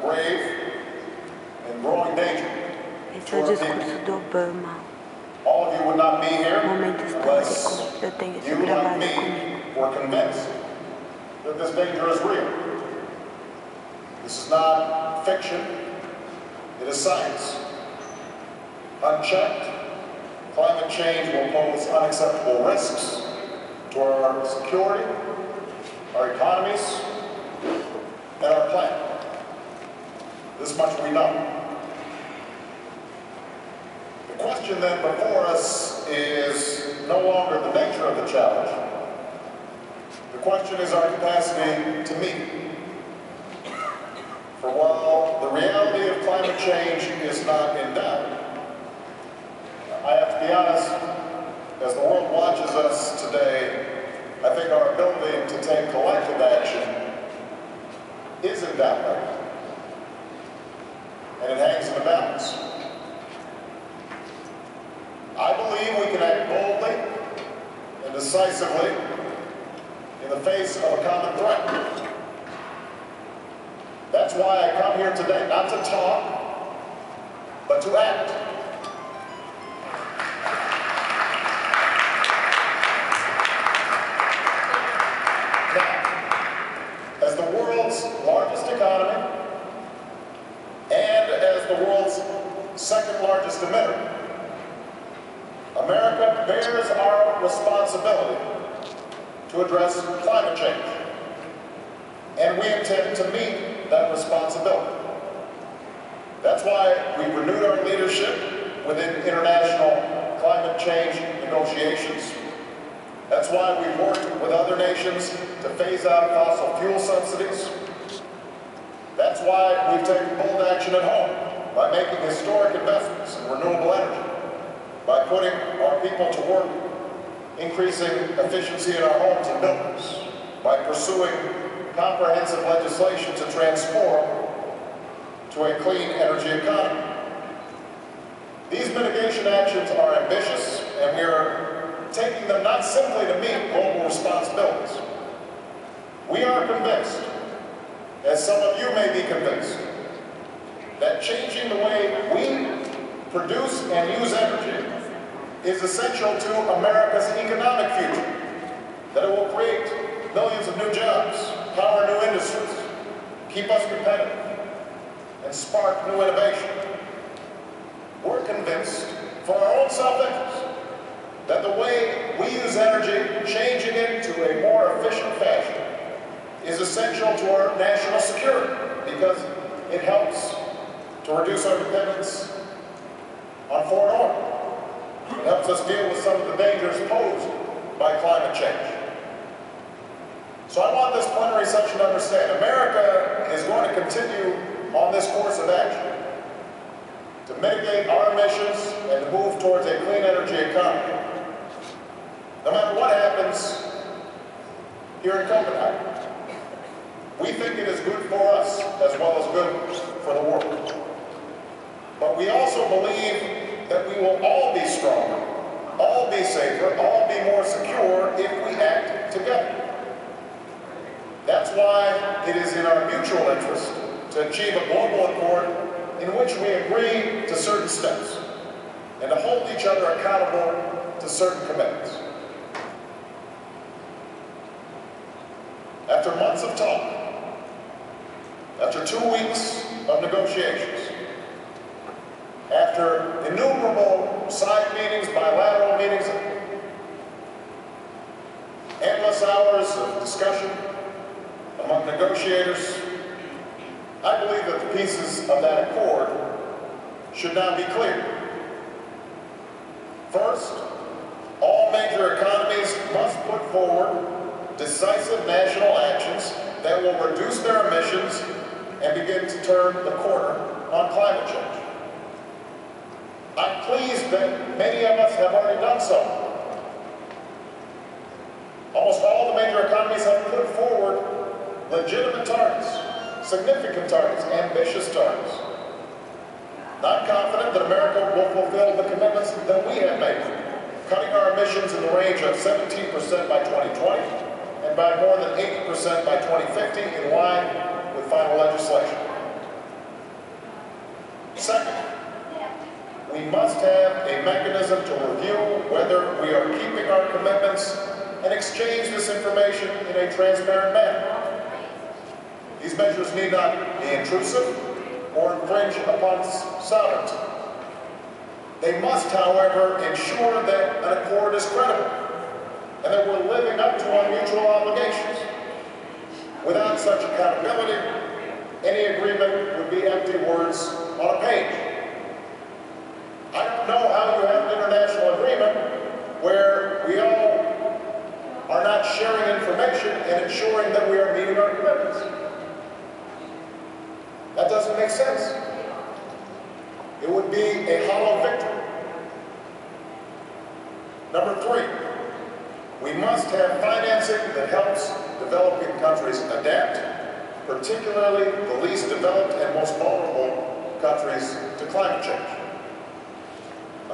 grave and growing danger. Esse é o discurso do Obama. All of you would not be here Momento histórico. Eu tenho isso you, like gravado me, comigo. were convinced that this danger is real. This is not fiction, it is science. Unchecked, climate change will pose unacceptable risks to our security, our economies, and our planet. This much we know. The question then before us is no longer the nature of the challenge. The question is our capacity to meet it. For while the reality of climate change is not in doubt, I have to be honest, as the world watches us today, I think our ability to take collective action is in doubt right now. And it hangs in the balance. I believe we can act boldly and decisively in the face of a common threat. That's why I come here today, not to talk, but to act. Now, as the world's largest economy, and as the world's second largest emitter, America bears our responsibility to address climate change. And we intend to meet that responsibility. That's why we've renewed our leadership within international climate change negotiations. That's why we've worked with other nations to phase out fossil fuel subsidies. That's why we've taken bold action at home by making historic investments in renewable energy, by putting our people to work, increasing efficiency in our homes and buildings, by pursuing comprehensive legislation to transform to a clean energy economy. These mitigation actions are ambitious, and we are taking them not simply to meet global responsibilities. We are convinced, as some of you may be convinced, that changing the way we produce and use energy is essential to America's economic future, that it will create millions of new jobs, power new industries, keep us competitive, and spark new innovation. We're convinced, for our own self-interest, that the way we use energy, changing it to a more efficient fashion, is essential to our national security because it helps to reduce our dependence on foreign oil. It helps us deal with some of the dangers posed by climate change. So I want this plenary session to understand, America is going to continue on this course of action to mitigate our emissions and to move towards a clean energy economy. No matter what happens here in Copenhagen, we think it is good for us as well as good for the world. But we also believe that we will all be stronger, all be safer, all be more secure if we act together. That's why it is in our mutual interest to achieve a global accord in which we agree to certain steps and to hold each other accountable to certain commitments. After months of talk, after 2 weeks of negotiations, after innumerable side meetings, bilateral meetings, endless hours of discussion among negotiators, I believe that the pieces of that accord should now be clear. First, all major economies must put forward decisive national actions that will reduce their emissions and begin to turn the corner on climate change. I'm pleased that many of us have already done so. Almost all the major economies have put forward legitimate targets, significant targets, ambitious targets. I'm confident that America will fulfill the commitments that we have made, cutting our emissions in the range of 17% by 2020 and by more than 80% by 2050 in line with final legislation. a mechanism to review whether we are keeping our commitments and exchange this information in a transparent manner. These measures need not be intrusive or infringe upon sovereignty. They must, however, ensure that an accord is credible and that we're living up to our mutual obligations. Without such accountability, any agreement would be empty words on a page. I don't know how you have an international agreement where we all are not sharing information and ensuring that we are meeting our commitments. That doesn't make sense. It would be a hollow victory. Number 3, we must have financing that helps developing countries adapt, particularly the least developed and most vulnerable countries to climate change.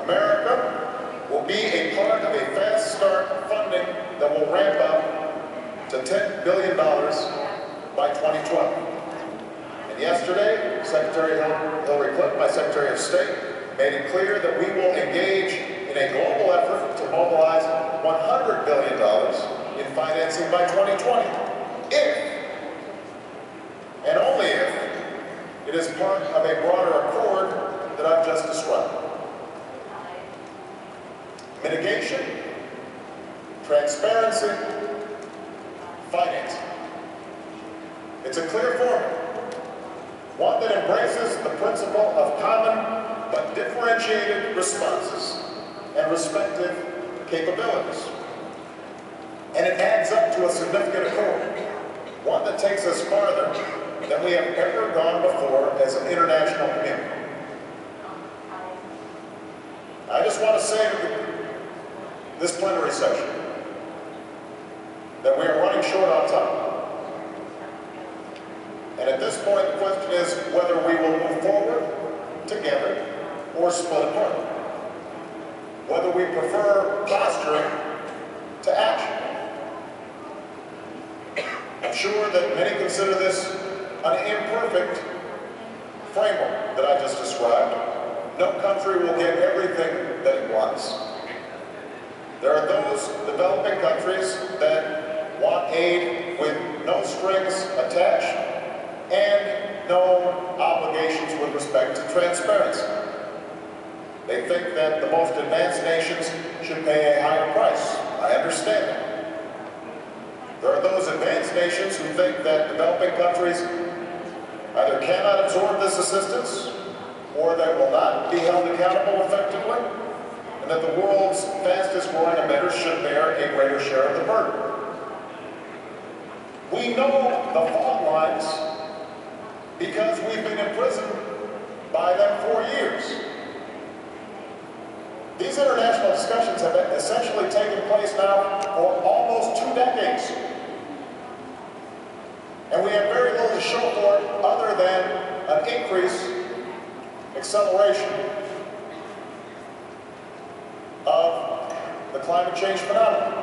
America will be a part of a fast start funding that will ramp up to $10 billion by 2012. And yesterday, Secretary Hillary Clinton, my Secretary of State, made it clear that we will engage in a global effort to mobilize $100 billion in financing by 2020, if, and only if, it is part of a broader accord that I've just described. Mitigation, transparency, financing. It's a clear formula, one that embraces the principle of common but differentiated responses and respective capabilities. And it adds up to a significant accord, one that takes us farther than we have ever gone before as an international community. I just want to say to this plenary session that we are running short on time. And at this point, the question is whether we will move forward together or split apart. Whether we prefer posturing to action. I'm sure that many consider this an imperfect framework that I just described. No country will get everything that it wants. There are those developing countries that want aid with no strings attached and no obligations with respect to transparency. They think that the most advanced nations should pay a higher price. I understand that. There are those advanced nations who think that developing countries either cannot absorb this assistance or that will not be held accountable effectively, and that the world's fastest growing emitters should bear a greater share of the burden. We know the fault lines because we've been imprisoned by them for years. These international discussions have essentially taken place now for almost 2 decades. And we have very little to show for it other than an increase, acceleration of the climate change phenomenon.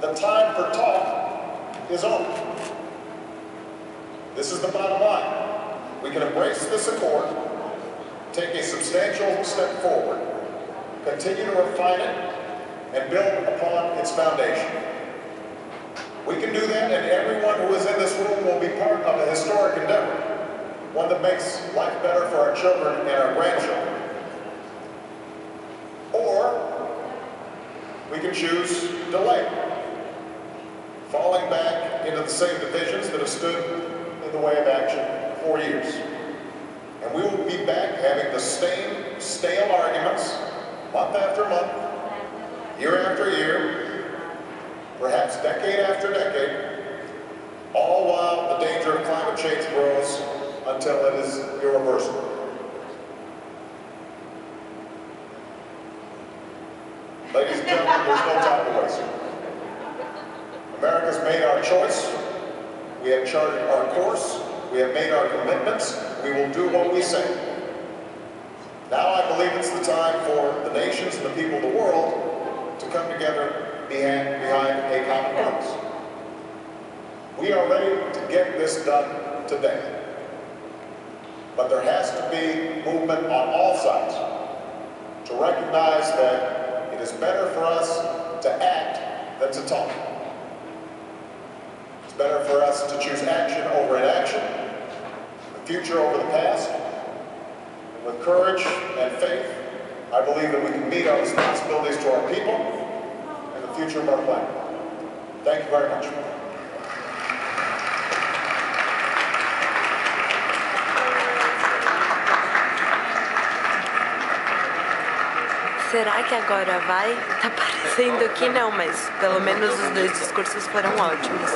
The time for talk is over. This is the bottom line. We can embrace this accord, take a substantial step forward, continue to refine it, and build upon its foundation. We can do that, and everyone who is in this room will be part of a historic endeavor, one that makes life better for our children and our grandchildren. Or we can choose delay, falling back into the same divisions that have stood in the way of action for years. And we will be back having the same stale arguments month after month, year after year, perhaps decade after decade, all while the danger of climate change grows until it is irreversible. Ladies and gentlemen, there's no time to waste. America's made our choice. We have charted our course. We have made our commitments. We will do what we say. Now I believe it's the time for the nations and the people of the world to come together behind a common purpose. We are ready to get this done today. But there has to be movement on all sides. to recognize that it is better for us to act than to talk. It's better for us to choose action over inaction, the future over the past. And with courage and faith, I believe that we can meet our responsibilities to our people and the future of our planet. Thank you very much. Será que agora vai? Tá parecendo que não, mas pelo menos os dois discursos foram ótimos.